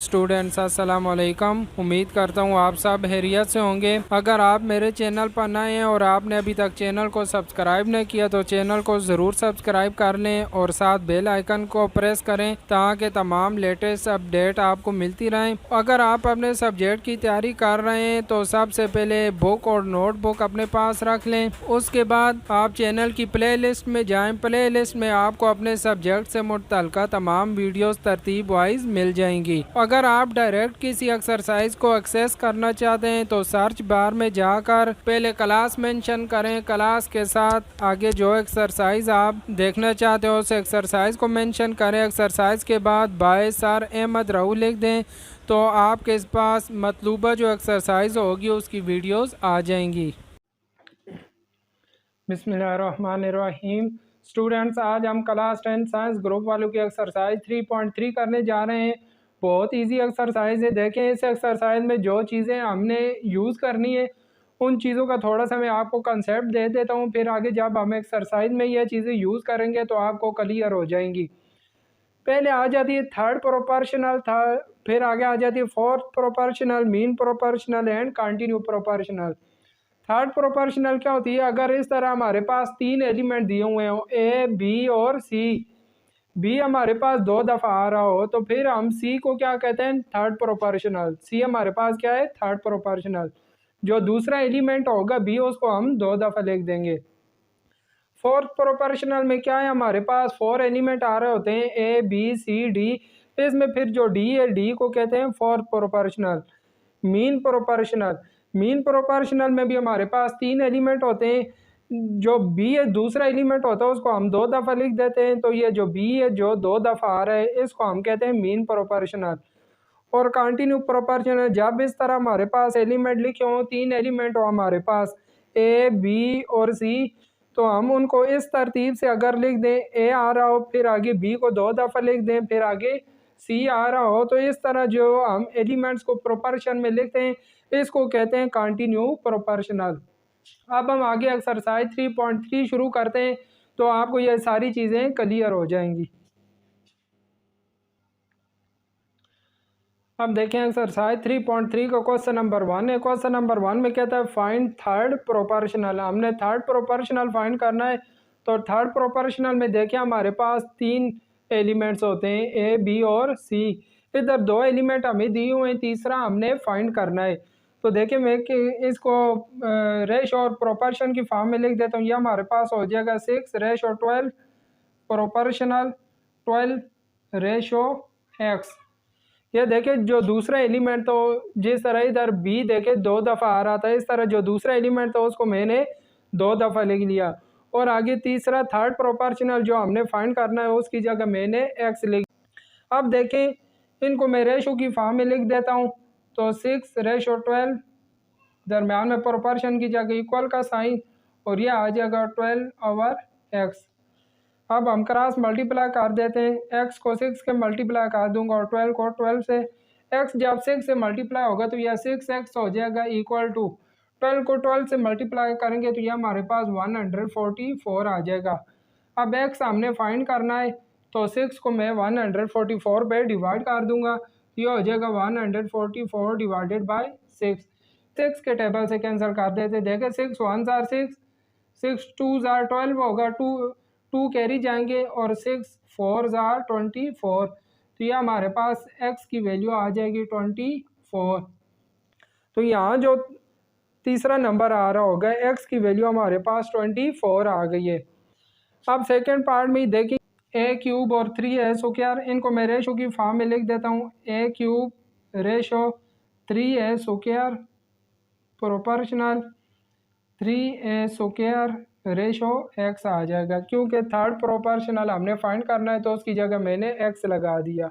Students अस्सलाम वालेकुम। उम्मीद करता हूँ आप सब खैरियत से होंगे। अगर आप मेरे चैनल पर नए हैं और आपने अभी तक चैनल को सब्सक्राइब नहीं किया तो चैनल को ज़रूर सब्सक्राइब कर लें और साथ बेल आइकन को प्रेस करें ताकि तमाम लेटेस्ट अपडेट आपको मिलती रहें। अगर आप अपने सब्जेक्ट की तैयारी कर रहे हैं तो सबसे पहले बुक और नोटबुक अपने पास रख लें। उसके बाद आप चैनल की प्ले लिस्ट में जाएँ। प्ले लिस्ट में आपको अपने सब्जेक्ट से मुतल्लिका तमाम वीडियोज़ तरतीब वाइज मिल जाएंगी। अगर आप डायरेक्ट किसी एक्सरसाइज को एक्सेस करना चाहते हैं तो सर्च बार में जाकर पहले क्लास मेंशन करें। क्लास के साथ आगे जो एक्सरसाइज आप देखना चाहते हो उस एक्सरसाइज को मेंशन करें। एक्सरसाइज के बाद बाय सर अहमद राउ लिख दें तो आपके पास मतलूबा जो एक्सरसाइज होगी उसकी वीडियोस आ जाएंगी। बिस्मिल्लाहिर्रहमानिर्रहीम। स्टूडेंट्स, आज हम क्लास 10 साइंस ग्रुप वालों की एक्सरसाइज 3.3 करने जा रहे हैं। बहुत इजी एक्सरसाइज है। देखें, इस एक्सरसाइज में जो चीज़ें हमने यूज़ करनी है उन चीज़ों का थोड़ा सा मैं आपको कंसेप्ट दे देता हूँ, फिर आगे जब हम एक्सरसाइज में ये चीज़ें यूज़ करेंगे तो आपको क्लियर हो जाएंगी। पहले आ जाती है थर्ड प्रोपोर्शनल था, फिर आगे आ जाती है fourth proportional, mean proportional and continue proportional. Third proportional क्या होती है? अगर इस तरह हमारे पास तीन एलिमेंट दिए हुए हों ए बी और सी, बी हमारे पास दो दफ़ा आ रहा हो तो फिर हम सी को क्या कहते हैं? Third proportional. सी हमारे पास क्या है? Third proportional. जो दूसरा एलिमेंट होगा बी उसको हम दो दफ़ा लिख देंगे। फोर्थ प्रोपोर्शनल में क्या है? हमारे पास फोर एलिमेंट आ रहे होते हैं ए बी सी डी। इसमें फिर जो डी है डी को कहते हैं fourth proportional. Mean proportional, mean proportional में भी हमारे पास तीन एलिमेंट होते हैं। जो बी है दूसरा एलिमेंट होता है उसको हम दो दफ़ा लिख देते हैं, तो ये जो बी है जो दो दफ़ा आ रहा है इसको हम कहते हैं मीन प्रोपोर्शनल। और कंटिन्यू प्रोपोर्शनल, जब इस तरह हमारे पास एलिमेंट लिखे हों, तीन एलिमेंट हो हमारे पास ए बी और सी, तो हम उनको इस तरतीब से अगर लिख दें, ए आ रहा हो फिर आगे बी को दो दफ़ा लिख दें फिर आगे सी आ रहा हो, तो इस तरह जो हम एलिमेंट्स को प्रोपोर्शन में लिखते हैं इसको कहते हैं कंटिन्यू प्रोपोर्शनल। अब हम आगे एक्सरसाइज 3.3 शुरू करते हैं तो आपको ये सारी चीज़ें क्लियर हो जाएंगी। अब देखें एक्सरसाइज 3.3 का क्वेश्चन नंबर 1 है। क्वेश्चन नंबर 1 में कहता है फाइंड थर्ड प्रोपोर्शनल। हमने थर्ड प्रोपोर्शनल फाइंड करना है। तो थर्ड प्रोपोर्शनल में देखें हमारे पास तीन एलिमेंट्स होते हैं ए बी और सी। इधर दो एलिमेंट हमें दिए हुए हैं, तीसरा हमने फाइंड करना है। तो देखें मैं कि इसको रेशो और प्रोपोर्शन की फॉर्म में लिख देता हूँ। ये हमारे पास हो जाएगा 6 रेशो 12 प्रोपोर्शनल 12 रेशो एक्स। ये देखे जो दूसरा एलिमेंट तो जिस तरह इधर बी देखे दो दफ़ा आ रहा था, इस तरह जो दूसरा एलिमेंट था उसको मैंने दो दफ़ा लिख लिया। और आगे तीसरा थर्ड प्रोपोर्शनल जो हमने फाइंड करना है उसकी जगह मैंने एक्स लिख। अब देखें इनको मैं रेशो की फॉर्म में लिख देता हूँ। तो 6 रेशो 12, दरम्यान में प्रोपोर्शन की जगह इक्वल का साइन, और ये आ जाएगा 12 ओवर एक्स। अब हम क्रॉस मल्टीप्लाई कर देते हैं। एक्स को 6 के मल्टीप्लाई कर दूंगा और 12 को 12 से। एक्स जब 6 से मल्टीप्लाई होगा तो यह 6x हो जाएगा इक्वल टू 12 को 12 से मल्टीप्लाई करेंगे तो यह हमारे पास 144 आ जाएगा। अब एक्स हमने फाइंड करना है तो 6 को मैं 144 पे डिवाइड कर दूंगा, ये हो जाएगा 144 डिवाइडेड बाई 6। 6 के टेबल से कैंसिल कर देते, देखें 6 1 जार 6, 6 2 जार 12 होगा, 2 कैरी जाएंगे और 6 4 जार 24, तो यह हमारे पास x की वैल्यू आ जाएगी 24। तो यहाँ जो तीसरा नंबर आ रहा होगा x की वैल्यू हमारे पास 24 आ गई है। अब सेकेंड पार्ट में देखिए ए क्यूब और 3a स्क्वायर, इनको मैं रेशो की फॉर्म में लिख देता हूँ। A cube ratio 3a square proportional 3a square ratio X आ जाएगा, क्योंकि थर्ड प्रोपोर्शनल हमने फाइंड करना है तो उसकी जगह मैंने एक्स लगा दिया।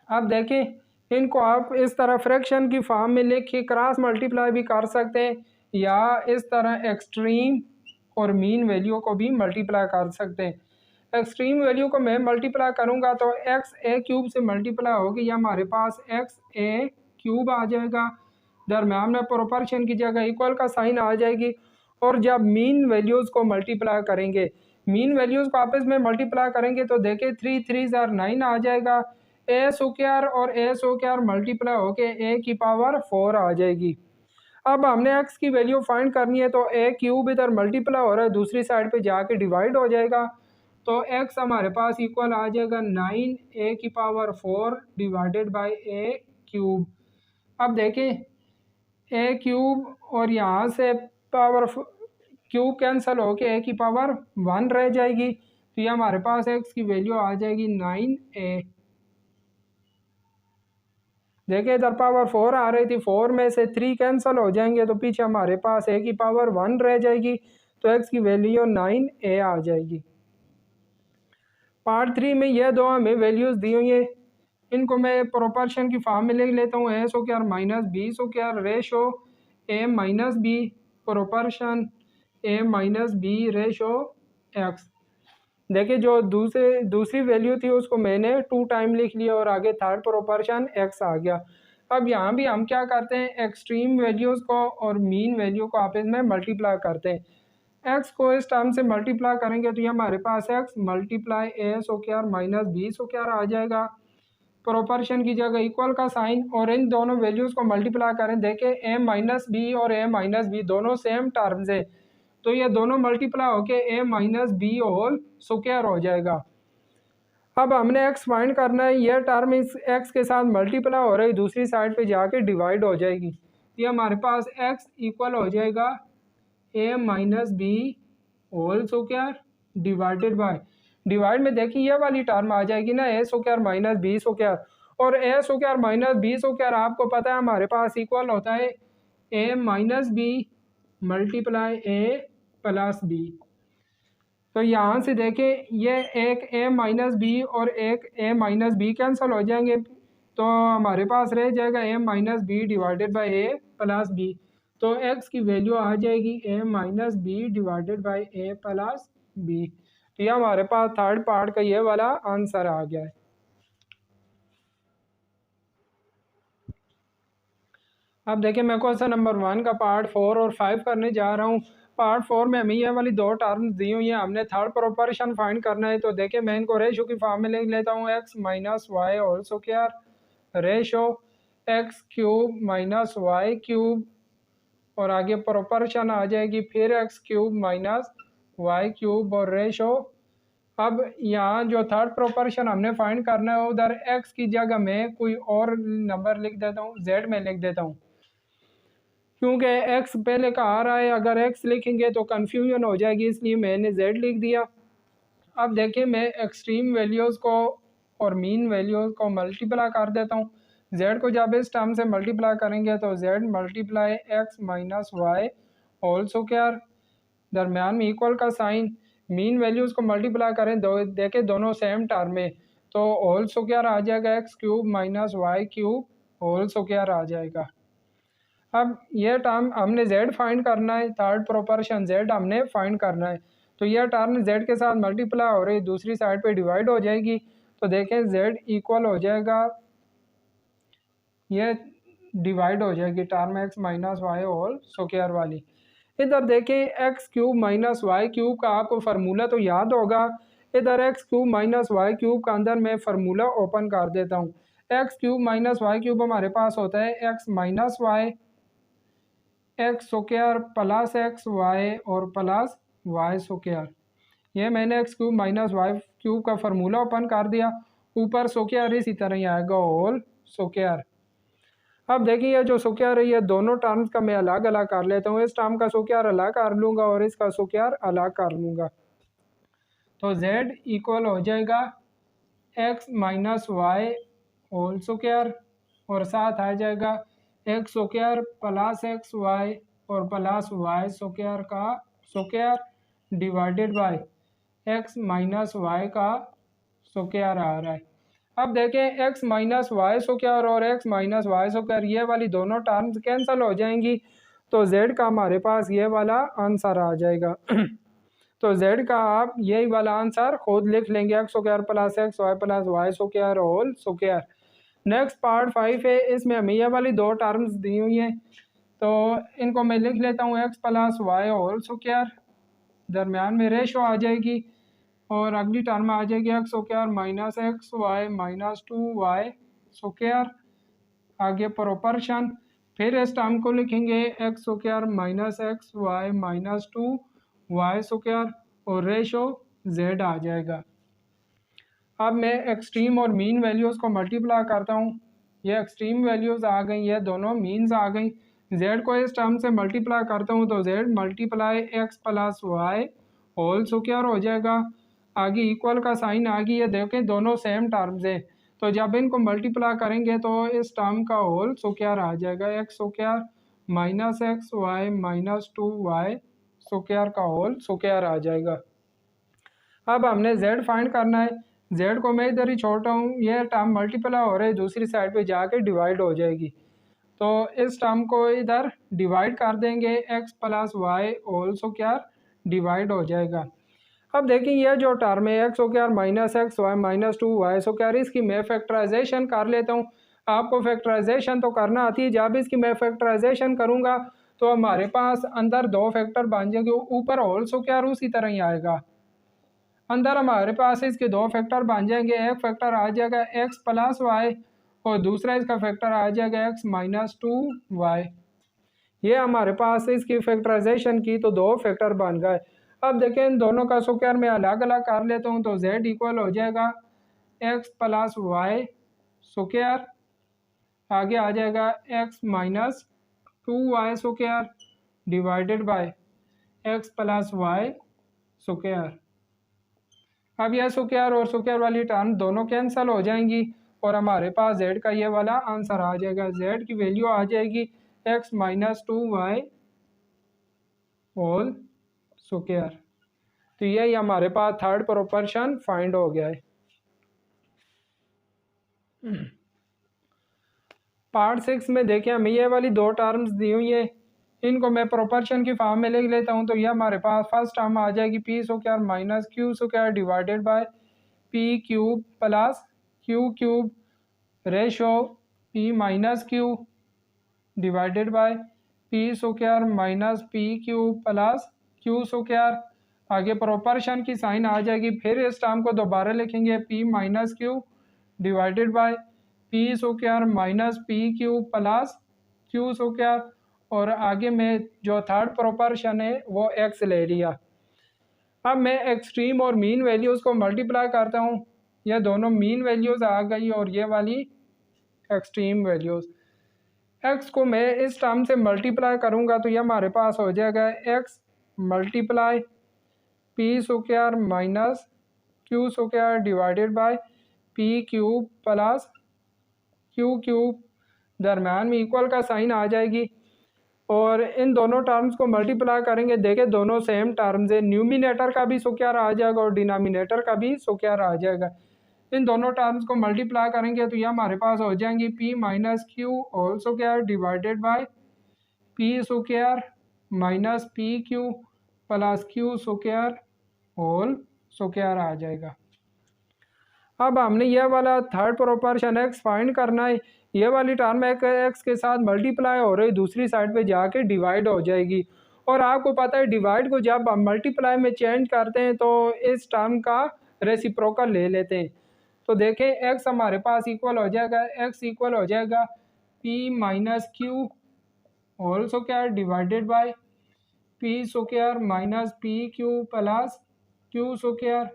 अब देखें इनको आप इस तरह फ्रैक्शन की फॉर्म में लिख के क्रॉस मल्टीप्लाई भी कर सकते हैं, या इस तरह एक्सट्रीम और मीन वैल्यू को भी मल्टीप्लाई कर सकते हैं। एक्सट्रीम वैल्यू को मैं मल्टीप्लाई करूँगा तो एक्स ए क्यूब से मल्टीप्लाई होगी, या हमारे पास एक्स ए क्यूब आ जाएगा, दरम्यान में प्रोपोर्शन की जगह इक्वल का साइन आ जाएगी। और जब मीन वैल्यूज़ को मल्टीप्लाई करेंगे, मीन वैल्यूज़ को आपस में मल्टीप्लाई करेंगे तो देखें 3 3 ज़ार 9 आ जाएगा, ए स्क्वायर और ए स्क्वायर मल्टीप्लाई होके ए की पावर 4 आ जाएगी। अब हमने एक्स की वैल्यू फाइंड करनी है, तो ए क्यूब इधर मल्टीप्लाई हो रहा है, दूसरी साइड पे जाके डिवाइड हो जाएगा, तो एक्स हमारे पास इक्वल आ जाएगा 9 ए की power 4 divided by A cube. अब देखें ए क्यूब और यहाँ से पावर क्यूब कैंसिल होके ए की पावर 1 रह जाएगी, तो ये हमारे पास एक्स की वैल्यू आ जाएगी 9a। देखिए इधर पावर 4 आ रही थी, 4 में से 3 कैंसिल हो जाएंगे, तो पीछे हमारे पास ए की पावर 1 रह जाएगी, तो एक्स की वैल्यू 9a आ जाएगी। पार्ट 3 में यह दो हमें वैल्यूज़ दी हुई हैं, इनको मैं प्रोपोर्शन की फॉर्म में लिख लेता हूँ। A square minus B square ratio A minus B proportion A minus B ratio X. देखिए जो दूसरी वैल्यू थी उसको मैंने 2 टाइम लिख लिया और आगे थर्ड प्रोपोर्शन एक्स आ गया। अब यहाँ भी हम क्या करते हैं, एक्सट्रीम वैल्यूज़ को और मीन वैल्यू को आपस में मल्टीप्लाई करते हैं। एक्स को इस टर्म से मल्टीप्लाई करेंगे तो ये हमारे पास एक्स मल्टीप्लाई ए स्क्वायर माइनस बी स्क्वायर आ जाएगा। प्रोपोर्शन की जगह इक्वल का साइन, और इन दोनों वैल्यूज़ को मल्टीप्लाई करें, देखें ए माइनस बी और ए माइनस बी दोनों सेम टर्म्स है, तो ये दोनों मल्टीप्लाई होके ए माइनस बी होल स्क्वायर हो जाएगा। अब हमने एक्स फाइंड करना है, यह टर्म इस एक्स के साथ मल्टीप्लाई हो रही दूसरी साइड पे जाके डिवाइड हो जाएगी, ये हमारे पास एक्स इक्वल हो जाएगा A minus B whole square divided by, divide में देखिए ये वाली टर्म आ जाएगी ना, A square minus B square, और A square minus B square आपको पता है हमारे पास इक्वल होता है A minus B multiply A plus B. तो यहाँ से देखें ये एक ए माइनस बी और एक ए माइनस बी कैंसिल हो जाएंगे, तो हमारे पास रह जाएगा A minus B divided by A plus B, तो एक्स की वैल्यू आ जाएगी A minus B divided by A plus B. तो ये हमारे पास थर्ड पार्ट का ये वाला आंसर आ गया है। अब देखिए मैं क्वेश्चन नंबर 1 का पार्ट 4 और 5 करने जा रहा हूँ। पार्ट 4 में हमें ये वाली दो टर्म्स दी हुई हैं, हमने थर्ड प्रोपोर्शन फाइंड करना है, तो देखिए मैं इनको रेशो की फॉर्म में लिख लेता हूँ, X minus Y whole square ratio X cube minus Y cube, और आगे प्रोपोर्शन आ जाएगी फिर X cube minus Y cube और रेशो। अब यहाँ जो थर्ड प्रोपोर्शन हमने फाइंड करना है उधर एक्स की जगह में कोई और नंबर लिख देता हूँ, जेड में लिख देता हूँ, क्योंकि x पहले का आ रहा है, अगर x लिखेंगे तो कन्फ्यूजन हो जाएगी, इसलिए मैंने z लिख दिया। अब देखिए मैं एक्सट्रीम वैल्यूज़ को और मीन वैल्यूज़ को मल्टीप्लाई कर देता हूँ। z को जब इस टर्म से मल्टीप्लाई करेंगे तो z multiply x minus Y whole square, दरम्यान में इक्वल का साइन, मीन वैल्यूज़ को मल्टीप्लाई करें देखें दोनों सेम टर्म में, तो होल स्क्वायर आ जाएगा X cube minus Y cube whole square आ जाएगा। अब यह टर्म हमने z फाइंड करना है, थर्ड प्रोपोर्शन z हमने फाइंड करना है, तो यह टर्म z के साथ मल्टीप्लाई हो रही दूसरी साइड पे डिवाइड हो जाएगी, तो देखें z इक्वल हो जाएगा, ये डिवाइड हो जाएगी term x minus Y whole square वाली। इधर देखें X cube minus Y cube का आपको फार्मूला तो याद होगा, इधर X cube minus Y cube का अंदर मैं फार्मूला ओपन कर देता हूँ। X cube minus Y cube हमारे पास होता है X minus Y X square plus X Y और प्लस वाई स्क्वायर, ये मैंने X cube minus Y cube का फार्मूला ओपन कर दिया, ऊपर स्क्वायर इसी तरह ही आएगा होल स्क्वायर। अब देखिए ये जो स्क्वायर है ये दोनों टर्म्स का मैं अलग अलग कर लेता हूँ, इस टर्म का स्क्वायर अलग कर लूँगा और इसका स्क्वायर अलग कर लूँगा, तो z इक्वल हो जाएगा x minus Y whole square और साथ आ जाएगा x square plus X Y और प्लस वाई स्क्वायर का square divided by X minus Y का स्क्वायर आ रहा है। अब देखें x माइनस वाई स्क्वायर और x माइनस वाई स्क्वायर ये वाली दोनों टर्म्स कैंसिल हो जाएंगी, तो z का हमारे पास ये वाला आंसर आ जाएगा। तो z का आप यही वाला आंसर खुद लिख लेंगे, X square plus X Y plus Y square whole square. Next part 5 है, इसमें हमें ये वाली दो टर्म्स दी हुई हैं, तो इनको मैं लिख लेता हूँ X plus Y whole square, दरम्यान में रेशो आ जाएगी और अगली टर्म आ जाएगी X square minus x Y minus 2y square. आगे प्रोपोर्शन, फिर इस टर्म को लिखेंगे X square minus x Y minus 2y square और रेशो z आ जाएगा। अब मैं एक्सट्रीम और मीन वैल्यूज़ को मल्टीप्लाई करता हूँ। ये एक्सट्रीम वैल्यूज़ आ गई, ये दोनों मीन्स आ गई। z को इस टर्म से मल्टीप्लाई करता हूँ तो z multiply x plus Y whole square हो जाएगा। आगे इक्वल का साइन आ गई है, देखें दोनों सेम टर्म्स है, तो जब इनको मल्टीप्लाई करेंगे तो इस टर्म का होल स्क्वायर आ जाएगा। X square minus x Y minus 2y square का होल स्क्वायर आ जाएगा। अब हमने z फाइंड करना है। z को मैं इधर ही छोड़ता हूँ, यह टर्म मल्टीप्लाई हो रहा है, दूसरी साइड पे जाके डिवाइड हो जाएगी, तो इस टर्म को इधर डिवाइड कर देंगे, x plus Y whole square divide हो जाएगा। अब देखिए यह जो टर्म है x square minus x Y minus 2y square, इसकी मैं फैक्टराइजेशन कर लेता हूँ। आपको फैक्टराइजेशन तो करना आती है, जब इसकी मैं फैक्टराइजेशन करूँगा तो हमारे पास अंदर दो फैक्टर बन जाएंगे, ऊपर होल स्क्वायर उसी तरह ही आएगा। अंदर हमारे पास इसके दो फैक्टर बन जाएंगे, एक फैक्टर आ जाएगा एक्स प्लस वाई और दूसरा इसका फैक्टर आ जाएगा एक्स माइनस 2y। ये हमारे पास इसकी फैक्टराइजेशन की तो दो फैक्टर बन गए। अब देखें इन दोनों का स्क्वायर मैं अलग अलग कर लेता हूँ, तो z इक्वल हो जाएगा एक्स प्लस वाई स्क्वायर, आगे आ जाएगा x minus 2y square divided by x plus Y square. अब यह स्क्वायर और स्क्वायर वाली टर्म दोनों कैंसिल हो जाएंगी और हमारे पास z का ये वाला आंसर आ जाएगा। z की वैल्यू आ जाएगी x minus 2y whole square. तो यही हमारे पास थर्ड प्रोपोर्शन फाइंड हो गया है। पार्ट 6 में देखें हमें ये वाली दो टर्म्स दी हुई है, इनको मैं प्रोपोर्शन की फॉर्म में लिख लेता हूँ। तो ये हमारे पास फर्स्ट टर्म आ जाएगी P square minus Q square divided by P cube plus Q cube ratio P minus Q divided by P square minus P cube plus Q square. आगे प्रोपोर्शन की साइन आ जाएगी, फिर इस टर्म को दोबारा लिखेंगे P minus Q divided by P square minus P Q plus Q square और आगे में जो थर्ड प्रोपोर्शन है वो एक्स ले लिया। अब मैं एक्सट्रीम और मीन वैल्यूज़ को मल्टीप्लाई करता हूँ, यह दोनों मीन वैल्यूज़ आ गई और ये वाली एक्सट्रीम वैल्यूज़। एक्स को मैं इस टर्म से मल्टीप्लाई करूँगा तो यह हमारे पास हो जाएगा x multiply P square minus Q square divided by P cube plus Q cube, दरम्यान में इक्वल का साइन आ जाएगी और इन दोनों टर्म्स को मल्टीप्लाई करेंगे। देखें दोनों सेम टर्म्स है, न्यूमिनेटर का भी स्क्वायर आ जाएगा और डिनोमिनेटर का भी स्क्वायर आ जाएगा। इन दोनों टर्म्स को मल्टीप्लाई करेंगे तो ये हमारे पास हो जाएंगी P minus Q whole square divided by P square minus P Q plus Q square whole square आ जाएगा। अब हमने यह वाला थर्ड प्रोपोर्शन एक्स फाइंड करना है। ये वाली टर्म एक्स के साथ मल्टीप्लाई हो रही, दूसरी साइड पे जाके डिवाइड हो जाएगी और आपको पता है डिवाइड को जब हम मल्टीप्लाई में चेंज करते हैं तो इस टर्म का रेसिप्रोकल ले लेते हैं। तो देखें एक्स हमारे पास इक्वल हो जाएगा, एक्स इक्वल हो जाएगा p minus Q whole square divided by P square minus P Q plus Q square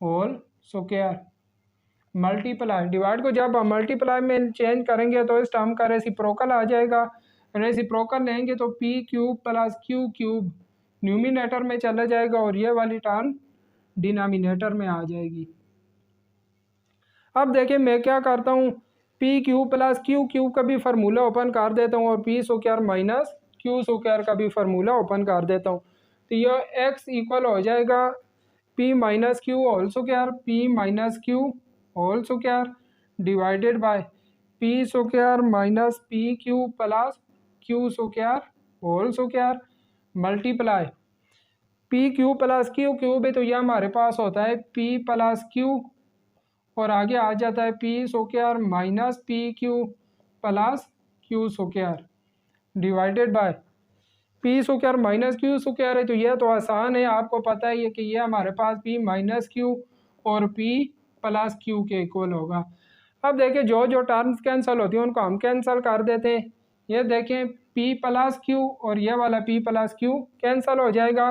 whole square. Multiply, divide को जब हम मल्टीप्लाई में चेंज करेंगे तो इस टर्म का रेसिप्रोकल आ जाएगा। रेसिप्रोकल लेंगे तो P cube plus Q cube numerator में चला जाएगा और ये वाली टर्म डिनोमिनेटर में आ जाएगी। अब देखिए मैं क्या करता हूँ, P cube plus Q cube का भी फार्मूला ओपन कर देता हूँ और P square minus Q square का भी फार्मूला ओपन कर देता हूँ। तो यह एक्स इक्वल हो जाएगा p minus Q whole square p minus Q whole square divided by P square minus P Q plus Q square whole square multiply p Q plus Q cube है तो यह हमारे पास होता है पी प्लस क्यू और आगे आ जाता है P square minus P Q plus Q square divided by P square minus Q square है, तो यह तो आसान है, आपको पता ही है कि यह हमारे पास पी माइनस क्यू और पी प्लस क्यू के इक्वल होगा। अब देखिए जो जो टर्म्स कैंसिल होती हैं उनको हम कैंसिल कर देते हैं। ये देखें पी प्लस क्यू और ये वाला पी प्लस क्यू कैंसिल हो जाएगा।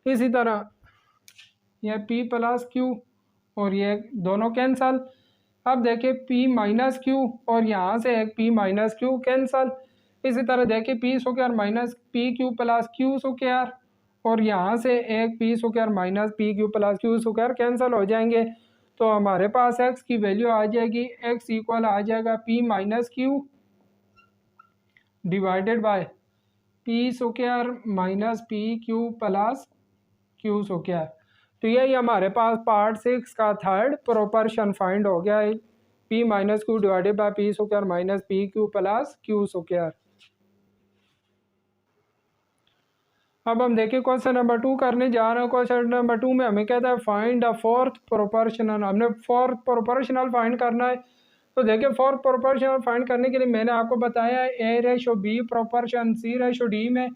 इसी तरह यह पी प्लस क्यू और ये दोनों कैंसल। अब देखिए पी माइनस क्यू और यहाँ से एक पी माइनस क्यू कैंसल। इसी तरह देखिए P square minus P Q plus Q square और यहाँ से एक P square minus P Q plus Q square cancel हो जाएंगे। तो हमारे पास x की वैल्यू आ जाएगी, x इक्वल आ जाएगा p minus Q divided by P square minus P Q plus Q square. तो यही हमारे पास पार्ट 6 का थर्ड प्रोपोर्शन फाइंड हो गया है, p minus Q divided by P square minus P Q plus Q square. अब हम देखिए क्वेश्चन नंबर 2 करने जा रहे हैं। क्वेश्चन नंबर 2 में हमें कहता है फाइंड द फोर्थ प्रोपोर्शनल। हमने फोर्थ प्रोपोर्शनल फाइंड करना है। तो देखिए फोर्थ प्रोपोर्शनल फाइंड करने के लिए मैंने आपको बताया ए रेशो बी प्रोपोर्शन सी रेशो डी में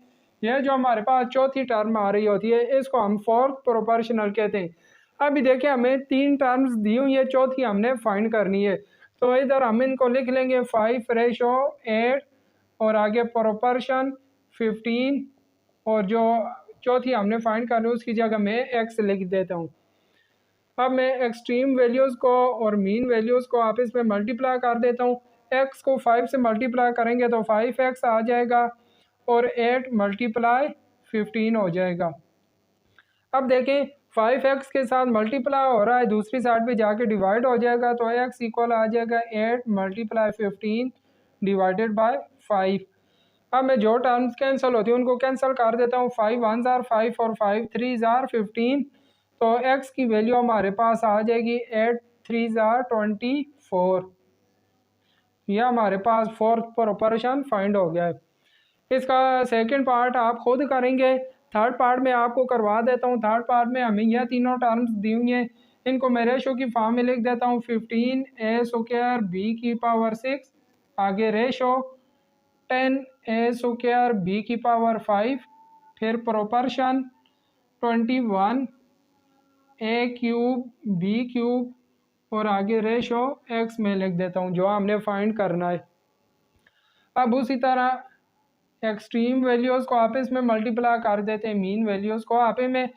यह जो हमारे पास चौथी टर्म आ रही होती है इसको हम फोर्थ प्रोपोर्शनल कहते हैं। अभी देखिए हमें 3 टर्म्स दी हुई है, चौथी हमने फाइंड करनी है। तो इधर हम इनको लिख लेंगे 5 रेशो 8 और आगे प्रोपोर्शन 15 और जो चौथी हमने फाइंड करनी है उसकी जगह मैं एक्स लिख देता हूँ। अब मैं एक्सट्रीम वैल्यूज़ को और मीन वैल्यूज़ को आपस में मल्टीप्लाई कर देता हूँ। एक्स को 5 से मल्टीप्लाई करेंगे तो 5x आ जाएगा और 8 मल्टीप्लाई 15 हो जाएगा। अब देखें 5x के साथ मल्टीप्लाई हो रहा है, दूसरी साइड पे जाके डिवाइड हो जाएगा तो x इक्वल आ जाएगा 8 मल्टीप्लाई 15 डिवाइडेड बाय 5। अब मैं जो टर्म्स कैंसिल होती है उनको कैंसिल कर देता हूँ। 5 1 जार 5 और 5 3 जार 15। तो x की वैल्यू हमारे पास आ जाएगी 8 3 जार 24। यह हमारे पास फोर्थ प्रोपोर्शन फाइंड हो गया है। इसका सेकंड पार्ट आप खुद करेंगे, थर्ड पार्ट में आपको करवा देता हूँ। थर्ड पार्ट में हमें यह तीनों टर्म्स दी हुई हैं, इनको मैं रेशो की फॉर्म में लिख देता हूँ। 15 a स्क्वायर b की पावर 6 आगे रेशो 10 a स्क्वायर b की पावर 5 फिर proportion 21 a cube b cube और आगे रेशो x में लिख देता हूँ जो हमने फाइंड करना है। अब उसी तरह एक्सट्रीम वैल्यूज़ को आपस में मल्टीप्लाई कर देते हैं, मीन वैल्यूज़ को आपस में।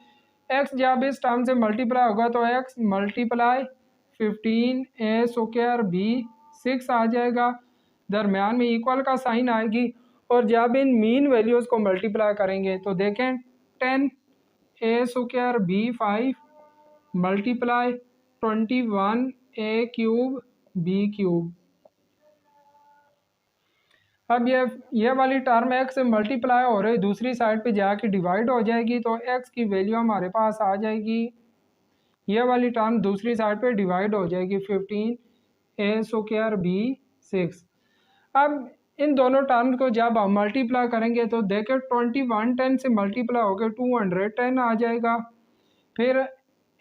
x जब इस टर्म से मल्टीप्लाई होगा तो x multiply 15 a square b 6 आ जाएगा, दरमियान में इक्वल का साइन आएगी। और जब इन मीन वैल्यूज़ को मल्टीप्लाई करेंगे तो देखें 10 a square b 5 multiply 21 a cube b cube. अब ये वाली टर्म x से मल्टीप्लाई हो रही दूसरी साइड पे जाके डिवाइड हो जाएगी तो x की वैल्यू हमारे पास आ जाएगी, ये वाली टर्म दूसरी साइड पे डिवाइड हो जाएगी 15 a स्क्वायर b 6। अब इन दोनों टर्म्स को जब हम मल्टीप्लाई करेंगे तो देखें 21 10 से मल्टीप्लाई होकर 210 आ जाएगा। फिर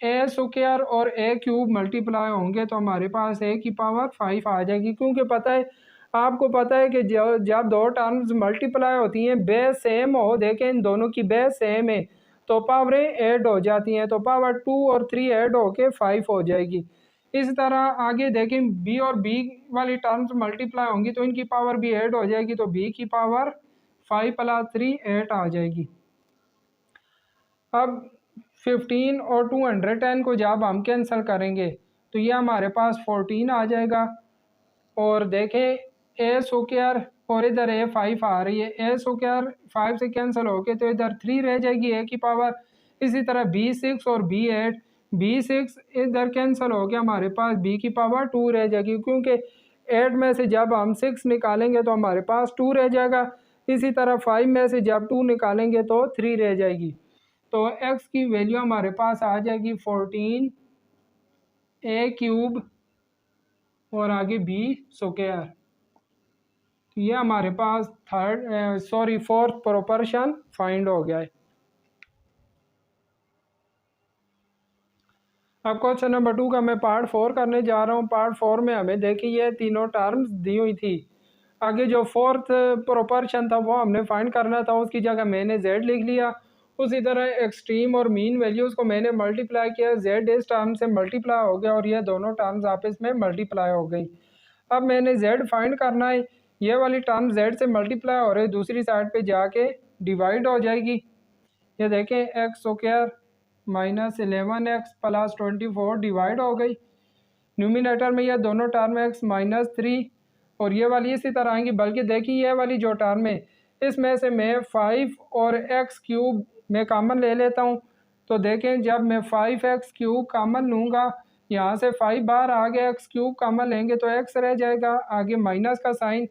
a स्क्वायर और a क्यूब मल्टीप्लाई होंगे तो हमारे पास a की पावर 5 आ जाएगी, क्योंकि पता है आपको पता है कि जब दो टर्म्स मल्टीप्लाई होती हैं बेस सेम हो, देखें इन दोनों की बेस सेम है तो पावरें ऐड हो जाती हैं, तो पावर 2 और 3 ऐड होके 5 हो जाएगी। इस तरह आगे देखें b और b वाली टर्म्स मल्टीप्लाई होंगी तो इनकी पावर भी ऐड हो जाएगी, तो b की पावर 5 + 3 8 आ जाएगी। अब 15 और 210 को जब हम कैंसिल करेंगे तो ये हमारे पास 14 आ जाएगा। और देखें a स्क्वायर और इधर a 5 आ रही है, a स्क्वायर 5 से कैंसिल होके तो इधर 3 रह जाएगी a की पावर। इसी तरह b 6 और b 8, b 6 इधर कैंसिल हो गया, हमारे पास b की पावर 2 रह जाएगी, क्योंकि 8 में से जब हम 6 निकालेंगे तो हमारे पास 2 रह जाएगा। इसी तरह 5 में से जब 2 निकालेंगे तो 3 रह जाएगी। तो x की वैल्यू हमारे पास आ जाएगी 14 a क्यूब और आगे b स्क्वायर। ये हमारे पास फोर्थ प्रोपोर्शन फाइंड हो गया है। अब क्वेश्चन नंबर 2 का मैं पार्ट 4 करने जा रहा हूँ। पार्ट 4 में हमें देखिए ये तीनों टर्म्स दी हुई थी। आगे जो फोर्थ प्रोपोर्शन था वो हमने फाइंड करना था, उसकी जगह मैंने z लिख लिया। उसी तरह एक्सट्रीम और मीन वैल्यूज़ को मैंने मल्टीप्लाई किया, z इस टर्म से मल्टीप्लाई हो गया और ये दोनों टर्म्स आपस में मल्टीप्लाई हो गई। अब मैंने z फाइंड करना है, ये वाली टर्म z से मल्टीप्लाई हो रही है, दूसरी साइड पे जाके डिवाइड हो जाएगी। ये देखें x square minus 11x plus 24 divide हो गई। न्यूमिनेटर में ये दोनों टर्म x माइनस 3 और ये वाली इसी तरह आएंगी, बल्कि देखिए ये वाली जो टर्म है इसमें से मैं 5 और x क्यूब में कॉमन ले लेता हूँ। तो देखें जब मैं 5x क्यूब कॉमन लूँगा, यहाँ से 5 बाहर आ गया, x क्यूब कॉमन लेंगे तो x रह जाएगा, आगे माइनस का साइन,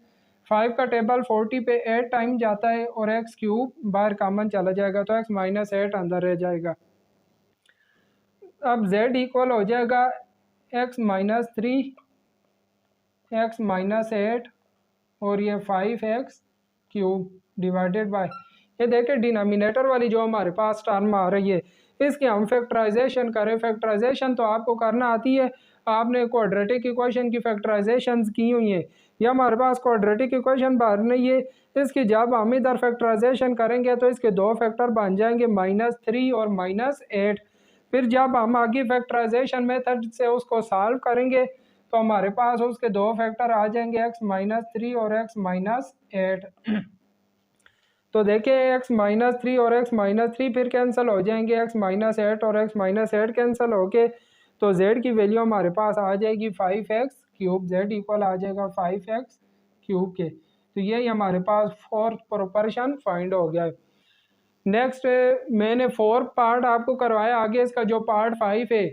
5 का टेबल 40 पे 8 टाइम जाता है और x क्यूब बाहर कॉमन चला जाएगा तो x माइनस 8 अंदर रह जाएगा। अब z इक्वल हो जाएगा x माइनस 3, x माइनस 8 और ये 5x क्यूब डिवाइडेड बाय, ये देखिए डिनोमिनेटर वाली जो हमारे पास टर्म आ रही है इसकी हम फैक्टराइजेशन करें। फैक्टराइजेशन तो आपको करना आती है, आपने क्वाड्रेटिक इक्वेशन की फैक्टराइजेशन की हुई है। ये हमारे पास क्वाड्रेटिक इक्वेशन बाहर नहीं है, इसकी जब हम इधर फैक्टराइजेशन करेंगे तो इसके दो फैक्टर बन जाएंगे -3 और -8। फिर जब हम आगे फैक्टराइजेशन मेथड से उसको सॉल्व करेंगे तो हमारे पास उसके दो फैक्टर आ जाएंगे x माइनस 3 और x माइनस 8। तो देखिए x माइनस 3 और x माइनस 3 फिर कैंसिल हो जाएंगे, x माइनस 8 और x माइनस 8 कैंसिल हो के तो z की वैल्यू हमारे पास आ जाएगी 5x क्यूब, z इक्वल आ जाएगा 5x क्यूब के। तो यही हमारे पास फोर्थ प्रोपोर्शन फाइंड हो गया है। नेक्स्ट मैंने 4 पार्ट आपको करवाया, आगे इसका जो पार्ट 5 है,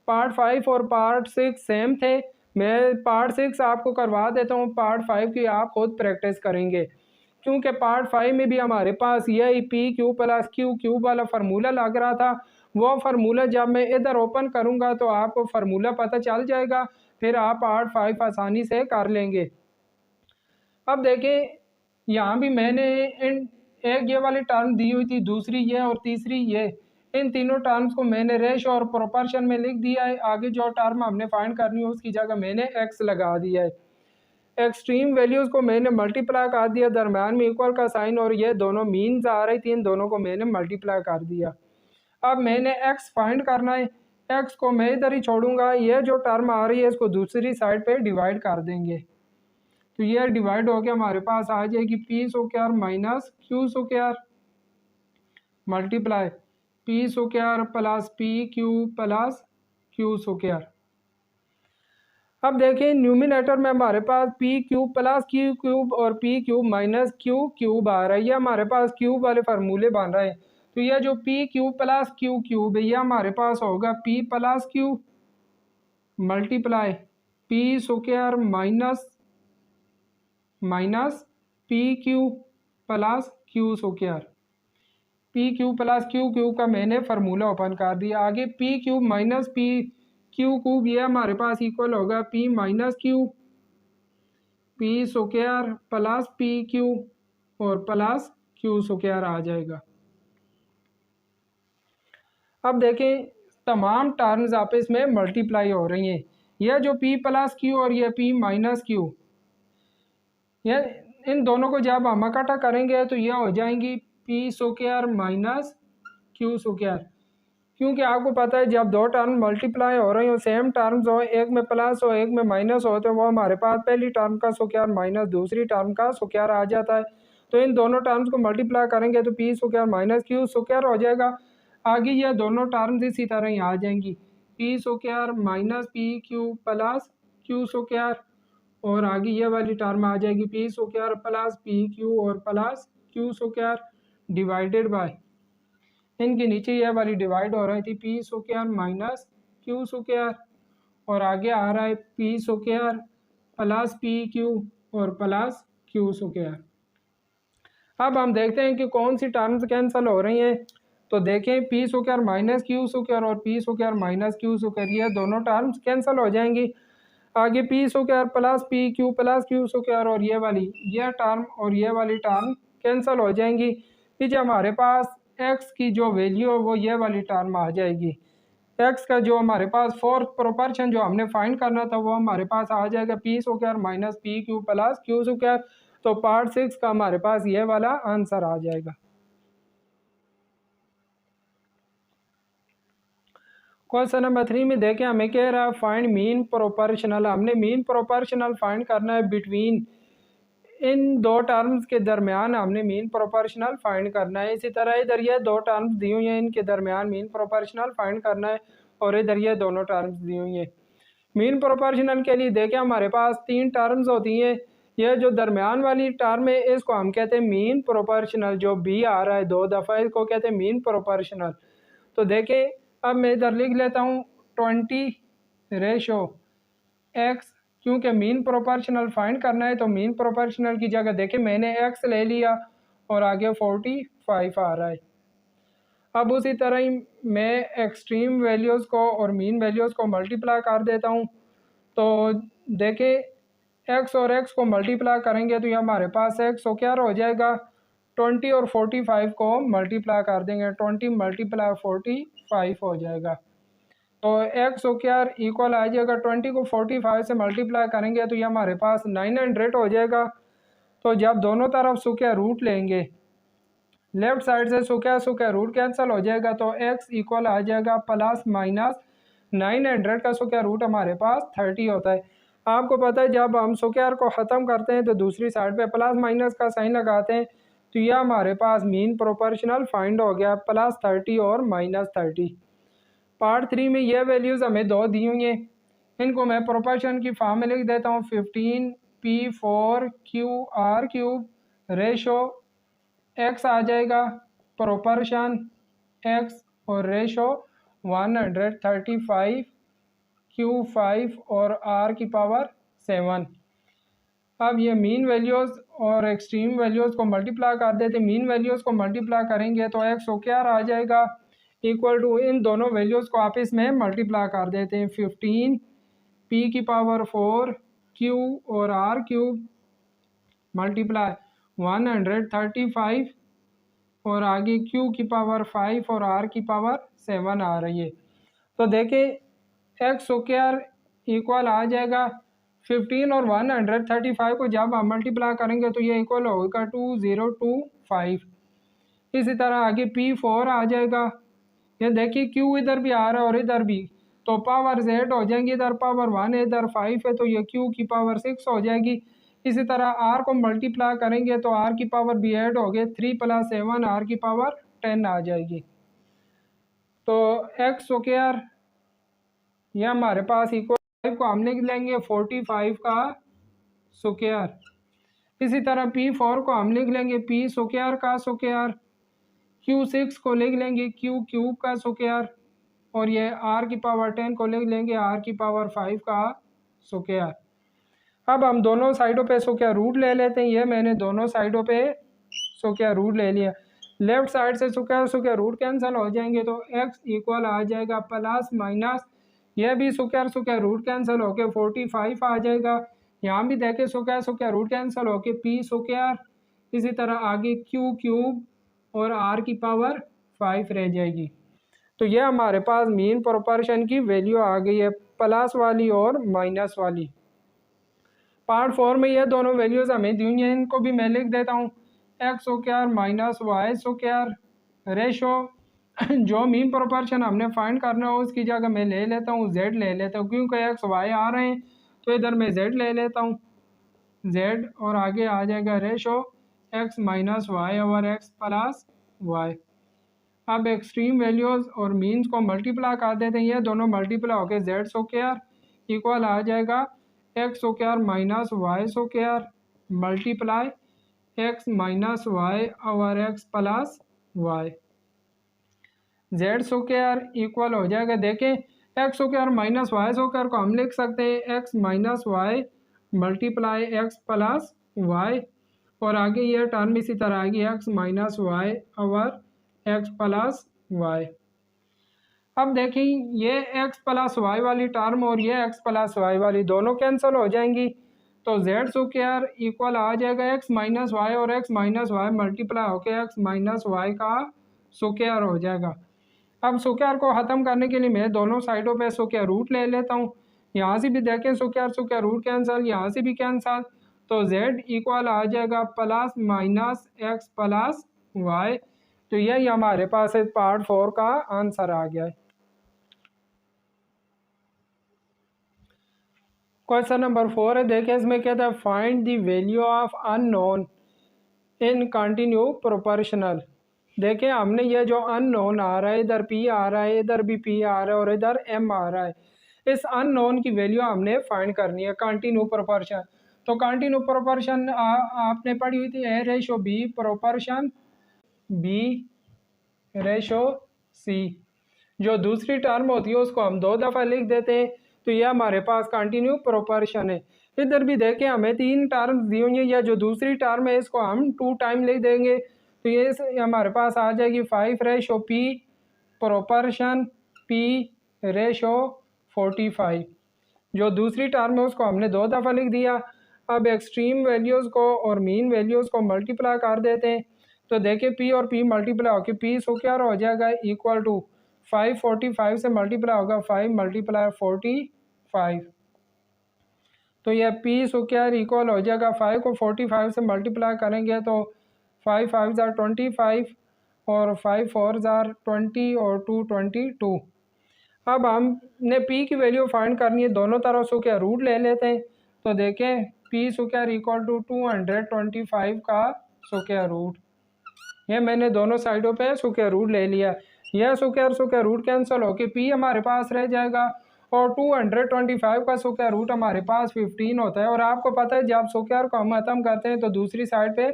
पार्ट 5 और पार्ट 6 सेम थे, मैं पार्ट 6 आपको करवा देता हूँ, पार्ट 5 की आप खुद प्रैक्टिस करेंगे क्योंकि पार्ट 5 में भी हमारे पास यही P Q plus Q cube वाला फार्मूला लग रहा था। वो फार्मूला जब मैं इधर ओपन करूँगा तो आपको फार्मूला पता चल जाएगा, फिर आप पार्ट 5 आसानी से कर लेंगे। अब देखें यहाँ भी मैंने एक ये वाली टर्म दी हुई थी, दूसरी ये और तीसरी ये, इन तीनों टर्म्स को मैंने रेशो और प्रोपोर्शन में लिख दिया है। आगे जो टर्म हमने फाइंड करनी है उसकी जगह मैंने x लगा दिया है। एक्सट्रीम वैल्यूज़ को मैंने मल्टीप्लाई कर दिया, दरम्यान में इक्वल का साइन और ये दोनों मीन्स आ रही थी, इन दोनों को मैंने मल्टीप्लाई कर दिया। अब मैंने x फाइंड करना है, x को मैं इधर ही छोड़ूंगा, ये जो टर्म आ रही है इसको दूसरी साइड पे डिवाइड कर देंगे तो ये डिवाइड हो गया, हमारे पास आ जाएगी P square minus Q square multiply P square plus P Q plus Q square. अब देखिए न्यूमिनेटर में हमारे पास P cube plus Q cube और P cube minus Q cube आ रहा है, ये हमारे पास क्यूब वाले फार्मूले बन रहे हैं। तो यह जो P cube plus Q cube है ये हमारे पास होगा P plus Q multiply P square minus minus P Q plus Q square. P Q plus Q cube का मैंने फार्मूला ओपन कर दिया, आगे P cube minus P Q cube ये हमारे पास इक्वल होगा P minus Q P square plus P Q और प्लस क्यू स्क्वायर आ जाएगा। अब देखें तमाम टर्म्स आपस में मल्टीप्लाई हो रही हैं, यह जो p प्लस क्यू और ये p माइनस क्यू, ये इन दोनों को जब हम इकट्ठा करेंगे तो यह हो जाएंगी p square minus Q square. क्योंकि आपको पता है जब दो टर्म मल्टीप्लाई हो रही हो, सेम टर्म्स हो, एक में प्लस हो एक में माइनस हो, तो वो हमारे पास पहली टर्म का स्क्वायर माइनस दूसरी टर्म का स्क्वायर आ जाता है। तो इन दोनों टर्म्स को मल्टीप्लाई करेंगे तो P square minus Q square हो जाएगा। आगे ये दोनों टर्म्स इसी तरह ही आ जाएंगी, P square minus P Q plus Q square और आगे ये वाली टर्म आ जाएगी P square plus P Q और plus Q square divided by, इनके नीचे यह वाली डिवाइड हो रही थी P square minus Q square और आगे आ रहा है P square plus P Q और प्लस क्यू स्क्वायर। अब हम देखते हैं कि कौन सी टर्म्स कैंसिल हो रही हैं। तो देखें P square minus Q square और P square minus Q square ये दोनों टर्म्स कैंसिल हो जाएंगी। आगे P square plus P Q plus Q square और ये वाली यह टर्म और ये वाली टर्म कैंसिल हो जाएंगी। पीछे हमारे पास x की जो वैल्यू है वो ये वाली टर्म आ जाएगी, एक्स का जो हमारे पास फोर्थ प्रोपोर्शन जो हमने फाइंड करना था वो हमारे पास आ जाएगा P square minus P Q plus Q square. तो पार्ट 6 का हमारे पास ये वाला आंसर आ जाएगा। क्वेश्चन नंबर 3 में देखें हमें कह रहा है फाइंड मीन प्रोपोर्शनल। हमने मीन प्रोपोर्शनल फाइंड करना है बिटवीन इन दो टर्म्स के दरमियान हमने मीन प्रोपोर्शनल फाइंड करना है। इसी तरह इधर ये दो टर्म्स दी हुई हैं, इनके दरमियान मीन प्रोपोर्शनल फाइंड करना है और इधर ये दोनों टर्म्स दी हुई हैं। मीन प्रोपोर्शनल के लिए देखें हमारे पास 3 टर्म्स होती हैं। ये जो दरमियान वाली टर्म है इसको हम कहते हैं मीन प्रोपोर्शनल। जो बी आ रहा है 2 दफ़ा इसको कहते हैं मीन प्रोपोर्शनल। तो देखें अब मैं इधर लिख लेता हूँ 20 रेशो एक्स, क्योंकि मीन प्रोपोर्शनल फाइंड करना है तो मीन प्रोपोर्शनल की जगह देखें मैंने एक्स ले लिया और आगे 45 आ रहा है। अब उसी तरह ही मैं एक्सट्रीम वैल्यूज़ को और मीन वैल्यूज़ को मल्टीप्लाई कर देता हूँ। तो देखें एक्स और एक्स को मल्टीप्लाई करेंगे तो ये हमारे पास एक्स हो क्या हो जाएगा 20 और 45 को मल्टीप्लाई कर देंगे 20 मल्टीप्लाई 45 हो जाएगा। तो एक्स स्क्वायर इक्वल आ जाएगा 20 को 45 से मल्टीप्लाई करेंगे तो ये हमारे पास 900 हो जाएगा। तो जब दोनों तरफ स्क्वायर रूट लेंगे लेफ्ट साइड से स्क्वायर रूट कैंसिल हो जाएगा तो एक्स इक्वल आ जाएगा प्लस माइनस 900 का स्क्वायर रूट हमारे पास 30 होता है। आपको पता है जब हम स्क्वायर को ख़त्म करते हैं तो दूसरी साइड पे प्लस माइनस का साइन लगाते हैं। तो यह हमारे पास मीन प्रोपोर्शनल फाइंड हो गया प्लस 30 और माइनस 30। पार्ट 3 में ये वैल्यूज़ हमें दो दी हुई हैं, इनको मैं प्रोपोर्शन की फॉर्म में लिख देता हूँ 15 P4 QR cube ratio X आ जाएगा प्रोपोर्शन एक्स और रेशो 135 Q5 और R की पावर 7। अब ये मीन वैल्यूज़ और एक्सट्रीम वैल्यूज़ को मल्टीप्लाई कर देते हैं। मीन वैल्यूज़ को मल्टीप्लाई करेंगे तो एक्स क्या आ जाएगा इक्वल टू इन दोनों वैल्यूज़ को आपस में मल्टीप्लाई कर देते हैं 15 P की पावर 4 Q और R क्यूब मल्टीप्लाई 135 और आगे Q की पावर 5 और R की पावर 7 आ रही है। तो देखें एक्स स्क्वायर इक्वल आ जाएगा 15 और 135 को जब हम मल्टीप्लाई करेंगे तो ये इक्वल होगा 2025। इसी तरह आगे P4 आ जाएगा। ये देखिए Q इधर भी आ रहा है और इधर भी, तो पावर Z हो जाएंगी, इधर पावर 1 है इधर 5 है तो ये Q की पावर 6 हो जाएगी। इसी तरह R को मल्टीप्लाई करेंगे तो R की पावर भी ऐड हो गए 3 + 7 R की पावर 10 आ जाएगी। तो एक्स स्क्वायर यह हमारे पास इक्वल 5 को हम लिख लेंगे 45 का स्क्वायर। इसी तरह P4 को हम लिख लेंगे P स्क्वायर का स्क्वायर, Q6 को लिख लेंगे Q क्यूब का स्क्वायर और ये R की पावर 10 को लिख लेंगे R की पावर 5 का स्क्वायर। अब हम दोनों साइडों पे स्क्वायर रूट ले लेते हैं। ये मैंने दोनों साइडों पे स्क्वायर रूट ले लिया। लेफ्ट साइड से स्क्वायर रूट कैंसिल हो जाएंगे तो x इक्वल आ जाएगा प्लस माइनस, यह भी स्क्वायर रूट कैंसिल होके 45 आ जाएगा। यहाँ भी देखें स्क्वायर रूट कैंसिल होके P स्क्वायर, इसी तरह आगे Q क्यूब और R की पावर 5 रह जाएगी। तो ये हमारे पास मीन प्रोपोर्शन की वैल्यू आ गई है प्लस वाली और माइनस वाली। पार्ट 4 में ये दोनों वैल्यूज़ हमें दी हुई हैं, इनको भी मैं लिख देता हूँ x square minus Y square ratio जो मीन प्रोपोर्शन हमने फाइंड करना हो उसकी जगह मैं ले लेता हूँ जेड ले लेता हूँ, क्योंकि एक्स वाई आ रहे हैं तो इधर मैं जेड ले लेता हूँ जेड और आगे आ जाएगा ratio x minus y over x plus y. अब एक्सट्रीम वैल्यूज़ और मीन्स को मल्टीप्लाई कर देते हैं, ये दोनों मल्टीप्लाई होकर जेड स्क्वायर इक्वल आ जाएगा x square minus Y square multiply x minus y over x plus y. Z square equal हो जाएगा, देखें x square minus Y square को हम लिख सकते हैं x minus y multiply x plus y और आगे ये टर्म इसी तरह आएगी x minus y over x plus y. अब देखें ये एक्स प्लस वाई वाली टर्म और ये एक्स प्लस वाई वाली दोनों कैंसिल हो जाएंगी तो जेड स्क्वायर इक्वल आ जाएगा एक्स माइनस वाई और एक्स माइनस वाई मल्टीप्लाई होकर एक्स माइनस वाई का स्क्वायर हो जाएगा। अब स्क्वायर को ख़त्म करने के लिए मैं दोनों साइडों पे स्क्वायर रूट ले लेता हूँ। यहाँ से भी देखें स्क्वायर रूट कैंसिल, यहाँ से भी कैंसिल, तो z इक्वल आ जाएगा plus minus x plus y. तो यही हमारे पास पार्ट 4 का आंसर आ गया है। क्वेश्चन नंबर 4 है, देखिए इसमें कहता है find the value of unknown in continue proportional. देखिए हमने ये जो अननोन आ रहा है, इधर p आ रहा है, इधर भी p आ रहा है और इधर m आ रहा है, इस अननोन की वैल्यू हमने फाइंड करनी है कंटिन्यू प्रोपोर्शन। तो कंटिन्यू प्रोपोर्शन आपने पढ़ी हुई थी a/b प्रोपोर्शन b/c। जो दूसरी टर्म होती है उसको हम 2 दफ़ा लिख देते हैं, तो यह हमारे पास कंटिन्यू प्रोपोर्शन है। इधर भी देखें हमें 3 टर्म्स दी हुई है, या जो दूसरी टर्म है इसको हम 2 टाइम लिख देंगे, तो ये हमारे पास आ जाएगी 5/p प्रोपोर्शन p/45। जो दूसरी टर्म है उसको हमने 2 दफ़ा लिख दिया। अब एक्सट्रीम वैल्यूज़ को और मीन वैल्यूज़ को मल्टीप्लाई कर देते हैं, तो देखिए p और p मल्टीप्लाई होकर p स्क्वायर हो जाएगा इक्वल टू 545 से मल्टीप्लाई होगा 5 × 45, तो यह p स्क्वायर इक्वल हो जाएगा 5 को 45 से मल्टीप्लाई करेंगे तो 5 5 ज़ार 25 और 5 4 ज़ार 20 और 2 22। अब हमने p की वैल्यू फाइंड करनी है, दोनों तरफ स्क्वायर रूट ले लेते हैं, तो देखें p स्क्वायर इक्वल टू 225 का स्क्वायर रूट। ये मैंने दोनों साइडों पे स्क्वायर रूट ले लिया। यह स्क्वायर रूट कैंसिल होके p हमारे पास रह जाएगा और 225 का स्क्वायर रूट हमारे पास 15 होता है। और आपको पता है जब स्क्वायर को हम खत्म करते हैं तो दूसरी साइड पे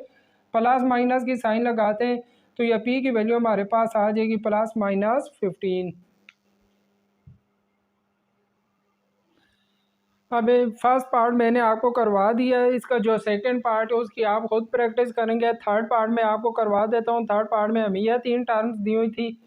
प्लस माइनस की साइन लगाते हैं, तो यह p की वैल्यू हमारे पास आ जाएगी प्लस माइनस 15। अब फर्स्ट पार्ट मैंने आपको करवा दिया है, इसका जो सेकंड पार्ट है उसकी आप खुद प्रैक्टिस करेंगे। थर्ड पार्ट में आपको करवा देता हूँ। थर्ड पार्ट में हमें यह 3 टर्म्स दी हुई थी,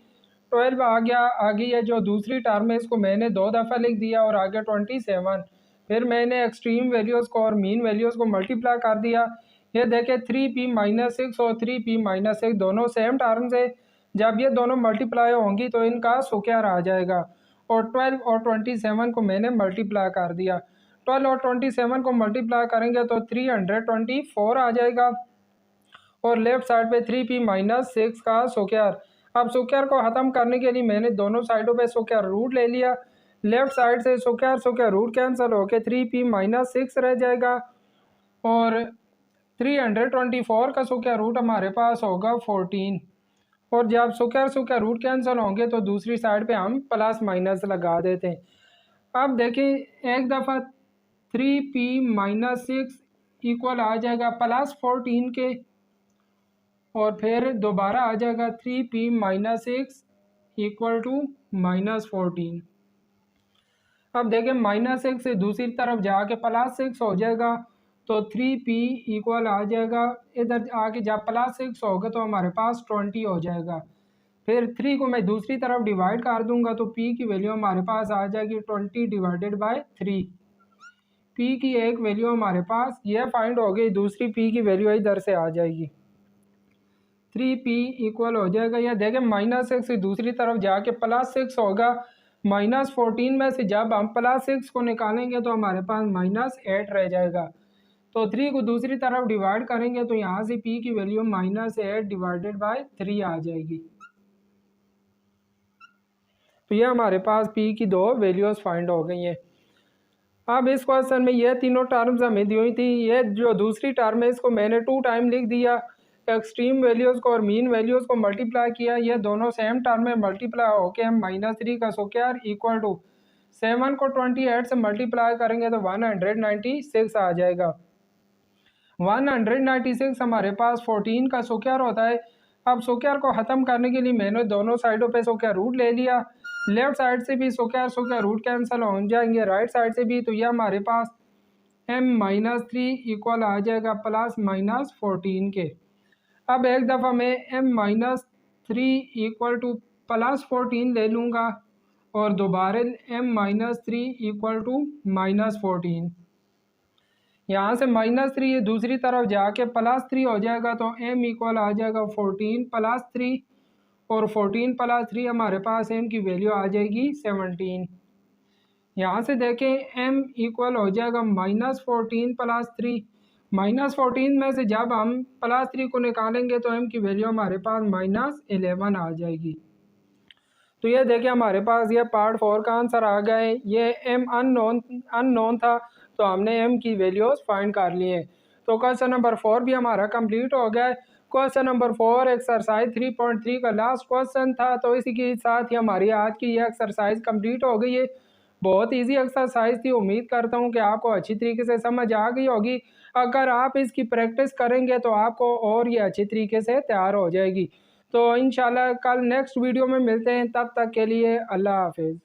12 आ गया, आगे ये जो दूसरी टर्म है इसको मैंने 2 दफ़ा लिख दिया और आगे 27। फिर मैंने एक्सट्रीम वैल्यूज़ को और मीन वैल्यूज़ को मल्टीप्लाई कर दिया। ये देखें 3p-6 और 3p-6 दोनों सेम टर्म्स है, जब ये दोनों मल्टीप्लाई होंगी तो इनका स्क्वायर आ जाएगा। और 12 और 27 को मैंने मल्टीप्लाई कर दिया। 12 और 27 को मल्टीप्लाई करेंगे तो 324 आ जाएगा और लेफ्ट साइड पे 3p-6 का स्क्वायर। अब स्क्वायर को ख़त्म करने के लिए मैंने दोनों साइडों पे स्क्वायर रूट ले लिया। लेफ्ट साइड से स्क्वायर रूट कैंसिल होके 3p-6 रह जाएगा और 324 का स्क्वायर रूट हमारे पास होगा 14। और जब स्क्वायर रूट कैंसिल होंगे तो दूसरी साइड पे हम प्लस माइनस लगा देते हैं। अब देखिए एक दफ़ा 3p-6 इक्वल आ जाएगा प्लस 14 के, और फिर दोबारा आ जाएगा 3p-6 इक्वल टू -14। अब देखिए -6 से दूसरी तरफ जाके +6 हो जाएगा, तो 3p इक्वल आ जाएगा, इधर आके जब +6 होगा तो हमारे पास 20 हो जाएगा। फिर 3 को मैं दूसरी तरफ डिवाइड कर दूंगा तो p की वैल्यू हमारे पास आ जाएगी 20 डिवाइडेड बाय 3। p की एक वैल्यू हमारे पास ये फाइंड हो गई, दूसरी p की वैल्यू इधर से आ जाएगी। 3p इक्वल हो जाएगा, या देखें -6 से दूसरी तरफ जाके +6 होगा। -14 में से जब हम +6 को निकालेंगे तो हमारे पास -8 रह जाएगा। तो 3 को दूसरी तरफ डिवाइड करेंगे तो यहाँ से p की वैल्यू -8 डिवाइडेड बाय 3 आ जाएगी। तो ये हमारे पास p की 2 वैल्यूज़ फाइंड हो गई हैं। अब इस क्वेश्चन में ये तीनों टर्म्स हमें दी हुई थी। ये जो दूसरी टर्म है इसको मैंने 2 टाइम लिख दिया। एक्सट्रीम वैल्यूज़ को और मीन वैल्यूज़ को मल्टीप्लाई किया, ये दोनों सेम टर्म में मल्टीप्लाई होके हम -3 का स्क्वायर इक्वल टू 7 को 28 से मल्टीप्लाई करेंगे तो 196 आ जाएगा। 196 हमारे पास 14 का स्क्वायर होता है। अब स्क्वायर को ख़त्म करने के लिए मैंने दोनों साइडों पे स्क्वायर रूट ले लिया। लेफ्ट साइड से भी स्क्वायर रूट कैंसिल हो जाएंगे, राइट साइड से भी, तो यह हमारे पास m-3 इक्वल आ जाएगा +-14 के। अब एक दफ़ा मैं m-3 इक्वल टू +14 ले लूँगा और दोबारा m-3 इक्वल टू -14। यहाँ से -3 ये दूसरी तरफ जाके +3 हो जाएगा, तो m इक्वल आ जाएगा 14 + 3 और 14 प्लस 3 हमारे पास m की वैल्यू आ जाएगी 17। यहाँ से देखें m इक्वल हो जाएगा -14 प्लस 3। -14 में से जब हम +3 को निकालेंगे तो m की वैल्यू हमारे पास -11 आ जाएगी। तो ये देखिए हमारे पास ये पार्ट 4 का आंसर आ गया है। ये m अननोन था तो हमने m की वैल्यूज फाइंड कर लिए। तो क्वेश्चन नंबर 4 भी हमारा कंप्लीट हो गया है। क्वेश्चन नंबर 4 एक्सरसाइज 3.3 का लास्ट क्वेश्चन था। तो इसी के साथ ही हमारी आज की ये एक्सरसाइज कंप्लीट हो गई है। बहुत इजी एक्सरसाइज थी। उम्मीद करता हूँ कि आपको अच्छी तरीके से समझ आ गई होगी। अगर आप इसकी प्रैक्टिस करेंगे तो आपको और ये अच्छी तरीके से तैयार हो जाएगी। तो इंशाल्लाह कल नेक्स्ट वीडियो में मिलते हैं। तब तक के लिए अल्लाह हाफिज़।